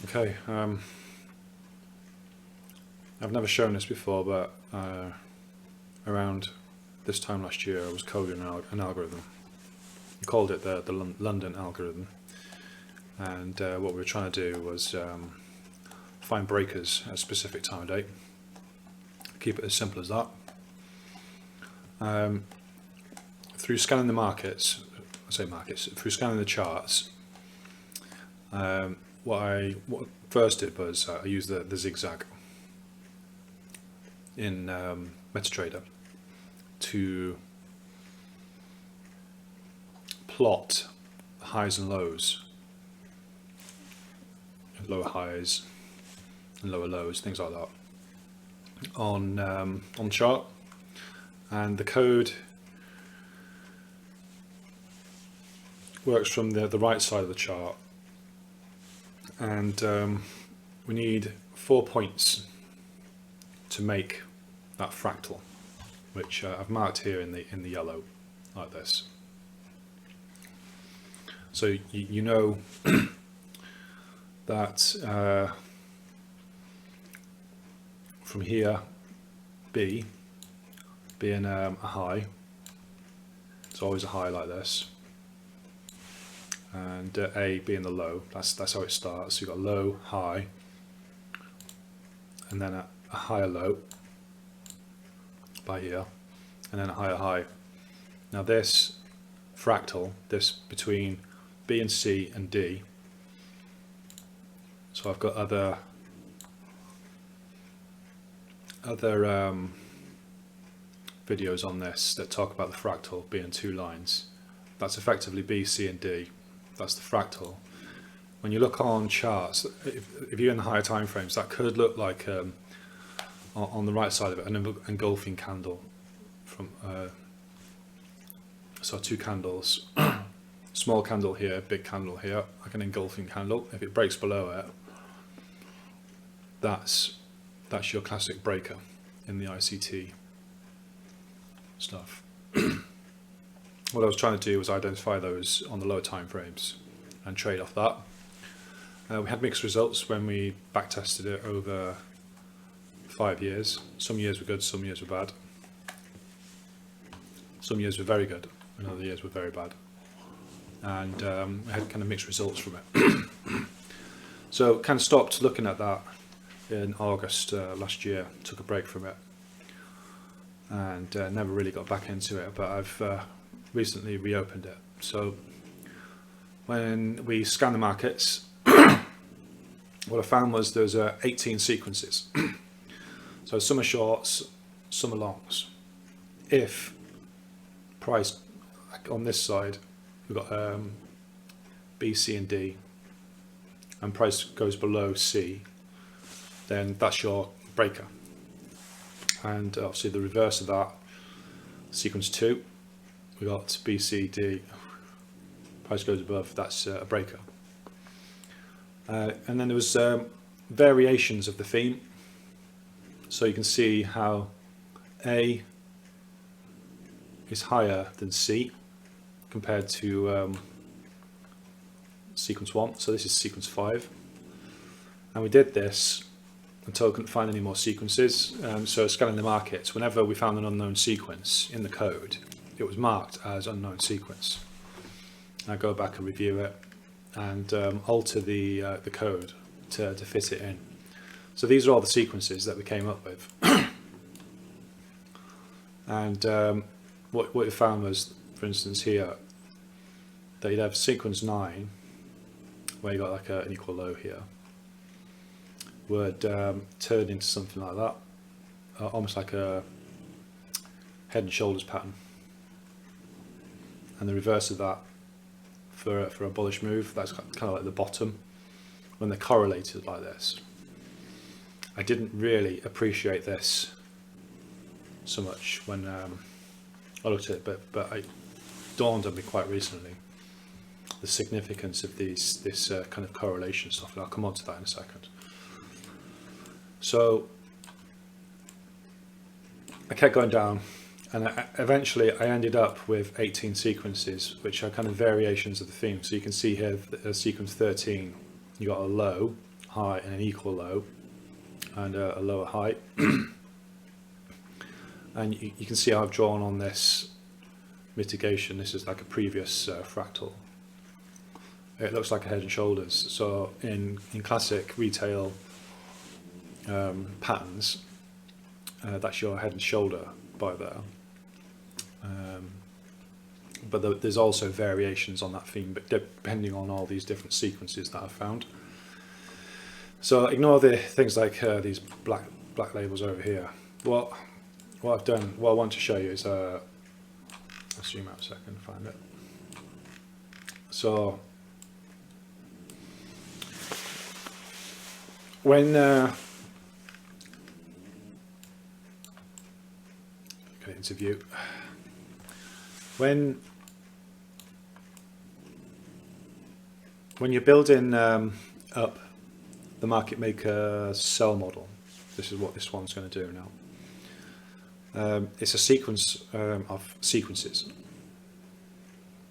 Okay, I've never shown this before, but around this time last year I was coding an algorithm. We called it the London algorithm, and what we were trying to do was find breakers at a specific time of day. Keep it as simple as that. Through scanning the markets, through scanning the charts, what I first did was I used the zigzag in MetaTrader to plot highs and lows, lower highs and lower lows, things like that, on chart. And the code works from the right side of the chart, and we need 4 points to make that fractal, which I've marked here in the yellow, like this. So you know that from here, B being a high, it's always a high like this, and A being the low, that's how it starts. So you've got low, high, and then a higher low by here, and then a higher high. Now this fractal, this between B and C and D, so I've got other videos on this that talk about the fractal being two lines. That's effectively B, C and D. That's the fractal. When you look on charts, if you're in the higher time frames, that could look like on the right side of it an engulfing candle from so two candles, small candle here, big candle here, like an engulfing candle. If it breaks below it, that's your classic breaker in the ICT stuff. What I was trying to do was identify those on the lower time frames and trade off that. We had mixed results when we back tested it over 5 years. Some years were good, some years were bad. Some years were very good, and other years were very bad. And we had kind of mixed results from it. So kind of stopped looking at that in August last year, took a break from it, and never really got back into it, but I've recently reopened it. So when we scan the markets, what I found was there's 18 sequences. So some are shorts, some are longs. If price, like on this side, we've got B, C and D, and price goes below C, then that's your breaker. And obviously the reverse of that, sequence 2, we got B, C, D, price goes above, that's a breaker. And then there was variations of the theme. So you can see how A is higher than C compared to sequence 1. So this is sequence 5. And we did this until we couldn't find any more sequences. So scanning the markets, whenever we found an unknown sequence in the code, it was marked as unknown sequence. I go back and review it and alter the code to fit it in. So these are all the sequences that we came up with. And what we found was, for instance here, that you'd have sequence 9, where you got like an equal low here, would turn into something like that, almost like a head and shoulders pattern. And the reverse of that for a bullish move, that's kind of like the bottom, when they're correlated like this. I didn't really appreciate this so much when I looked at it, but it dawned on me quite recently the significance of this kind of correlation stuff, and I'll come on to that in a second. So I kept going down, and eventually I ended up with 18 sequences, which are kind of variations of the theme. So you can see here, sequence 13, you got a low, high, and an equal low, and a lower high. And you can see how I've drawn on this mitigation. This is like a previous fractal. It looks like a head and shoulders. So in classic retail patterns, that's your head and shoulder by there. But there's also variations on that theme, but depending on all these different sequences that I've found. So ignore the things like these black labels over here. What I've done, what I want to show you is, I'll zoom out a second, find it. So when get into view, when you're building up the market maker cell model, this is what this one's going to do now. It's a sequence of sequences.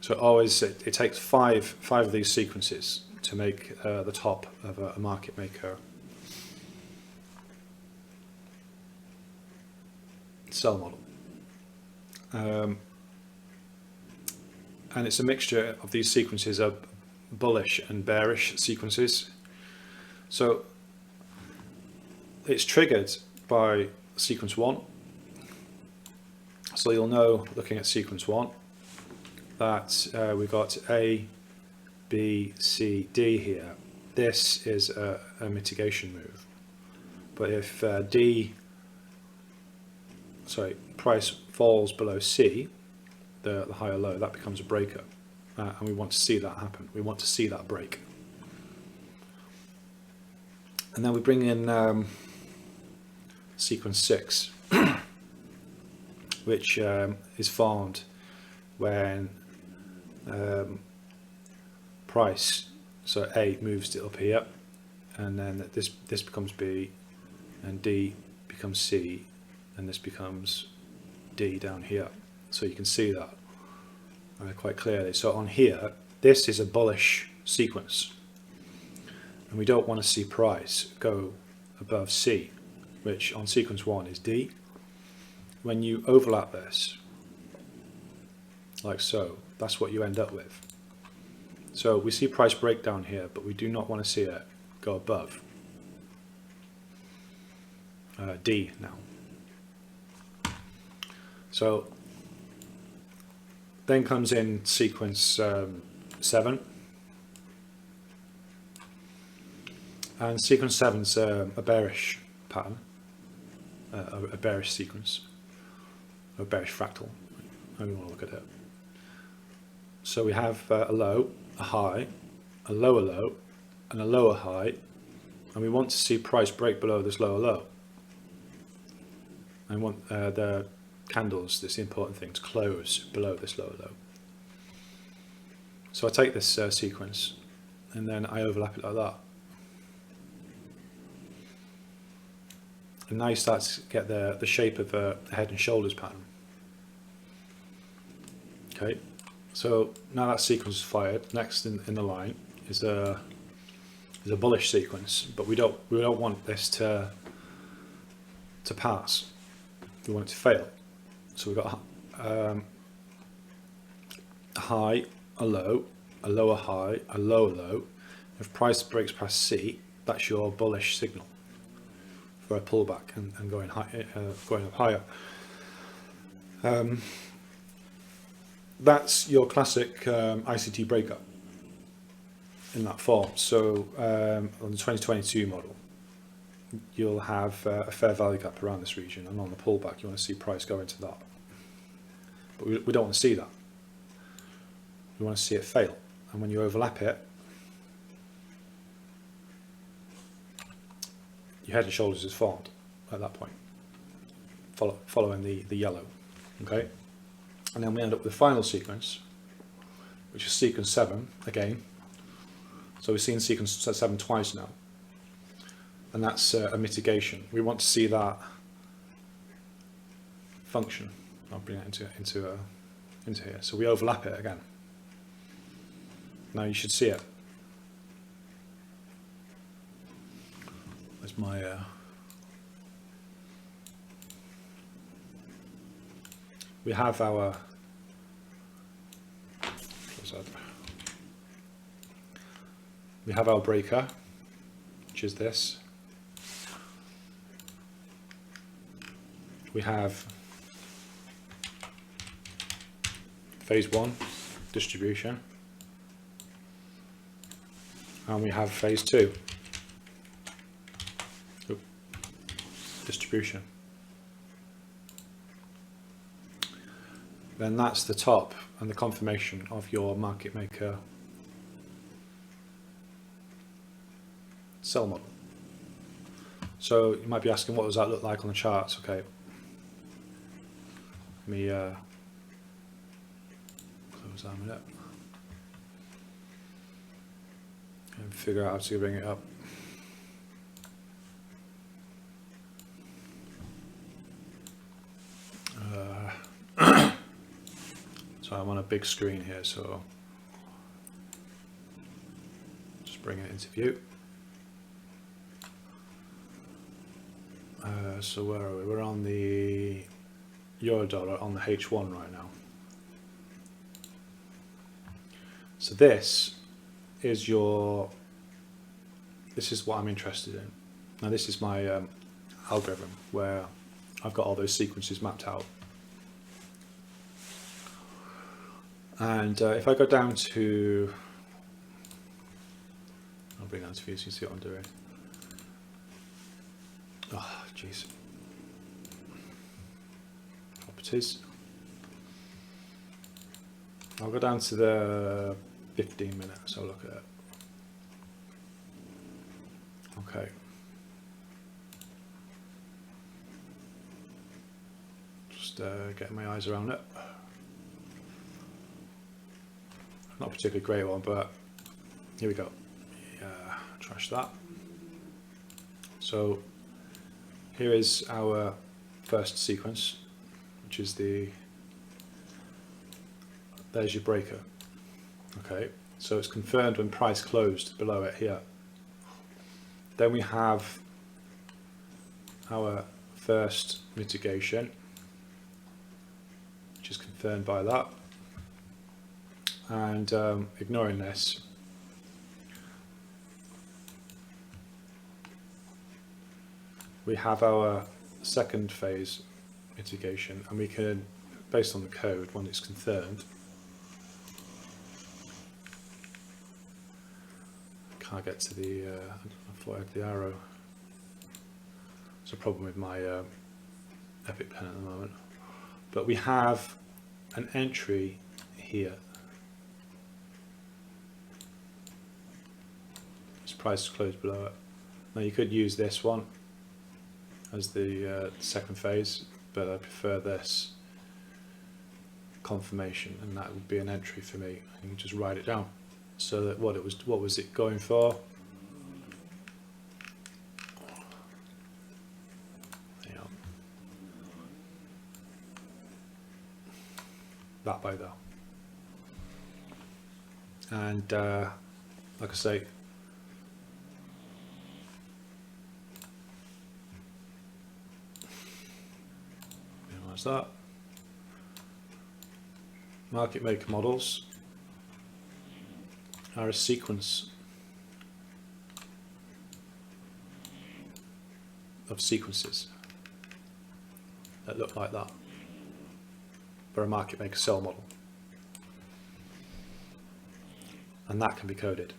So always it takes five of these sequences to make the top of a market maker cell model. And it's a mixture of these sequences of bullish and bearish sequences. So it's triggered by sequence 1. So you'll know, looking at sequence 1, that we've got A, B, C, D here. This is a mitigation move. But if price falls below C, the higher low, that becomes a breaker. And we want to see that happen. We want to see that break. And then we bring in sequence 6, which is formed when price, so A moves it up here, and then this becomes B, and D becomes C, and this becomes D down here. So you can see that quite clearly. So on here, this is a bullish sequence, and we don't want to see price go above C, which on sequence 1 is D. When you overlap this, like so, that's what you end up with. So we see price break down here, but we do not want to see it go above D now. So then comes in sequence 7, and sequence 7's a bearish pattern, a bearish sequence, a bearish fractal, how you want to look at it. So we have a low, a high, a lower low, and a lower high, and we want to see price break below this lower low. I want the candles, this is the important thing, to close below this lower low. So I take this sequence and then I overlap it like that. And now you start to get the shape of a head and shoulders pattern. Okay, so now that sequence is fired, next in the line is a bullish sequence, but we don't want this to pass. We want it to fail. So we've got a high, a low, a lower high, a lower low. If price breaks past C, that's your bullish signal for a pullback and going up higher. That's your classic ICT breakup in that form. So on the 2022 model, you'll have a fair value gap around this region, and on the pullback you want to see price go into that. But we don't want to see that. We want to see it fail, and when you overlap it, your head and shoulders is formed at that point. following the yellow. Okay, and then we end up with the final sequence, which is sequence 7 again. So we've seen sequence 7 twice now, and that's a mitigation. We want to see that function. I'll bring it into here. So we overlap it again. Now you should see it. There's my we have our breaker, which is this. We have phase 1 distribution, and we have phase 2 distribution. Then that's the top and the confirmation of your market maker sell model. So you might be asking, what does that look like on the charts? Okay, let me close that a minute and figure out how to bring it up. So I'm on a big screen here, so just bring it into view. So where are we? We're on the euro dollar on the H1 right now. So this is what I'm interested in. Now this is my algorithm where I've got all those sequences mapped out. And if I go down to, I'll bring that to view so you can see what I'm doing. Oh, jeez. Properties. I'll go down to the 15 minute, so look at it. Okay. Just getting my eyes around it. Not a particularly great one, but here we go. Yeah, trash that. So here is our first sequence, which is there's your breaker. Okay, so it's confirmed when price closed below it here. Then we have our first mitigation, which is confirmed by that. And ignoring this, we have our second phase mitigation, and we can, based on the code, when it's confirmed, can't get to the, I thought I had the arrow. There's a problem with my Epic pen at the moment. But we have an entry here. Price closed below it. Now you could use this one as the second phase, but I prefer this confirmation, and that would be an entry for me. You can just write it down. So that what was it going for? Yeah. That by that. And like I say, that market maker models are a sequence of sequences that look like that for a market maker sell model, and that can be coded.